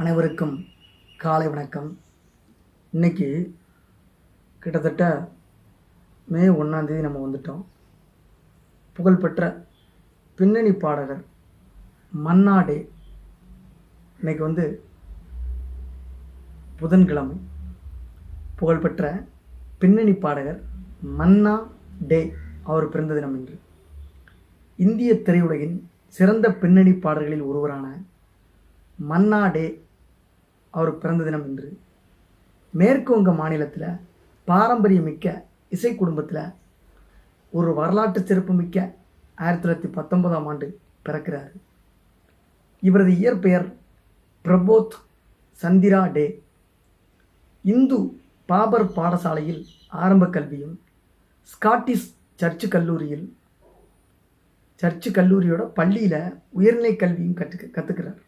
அனைவருக்கும் காலை வணக்கம். இன்றைக்கி கிட்டத்தட்ட மே 1 நம்ம வந்துட்டோம். புகழ்பெற்ற பின்னணி பாடகர் மன்னா டே. இன்றைக்கி புதன்கிழமை. புகழ்பெற்ற பின்னணி பாடகர் மன்னா டே அவர் பிறந்த தினம் இன்று. இந்திய திரையுலகின் சிறந்த பின்னணி பாடல்களில் ஒருவரான மன்னா டே அவர் பிறந்த தினம் இன்று. மேற்கு வங்க மாநிலத்தில் பாரம்பரியமிக்க இசை குடும்பத்தில் ஒரு வரலாற்று சிறப்புமிக்க 1919 பிறக்கிறார். இவரது இயற்பெயர் பிரபோத் சந்திரா டே. இந்து பாபர் பாடசாலையில் ஆரம்ப கல்வியும் ஸ்காட்டிஷ் சர்ச்சு கல்லூரியோட பள்ளியில் உயர்நிலை கல்வியும் கற்றுக்கிறார்.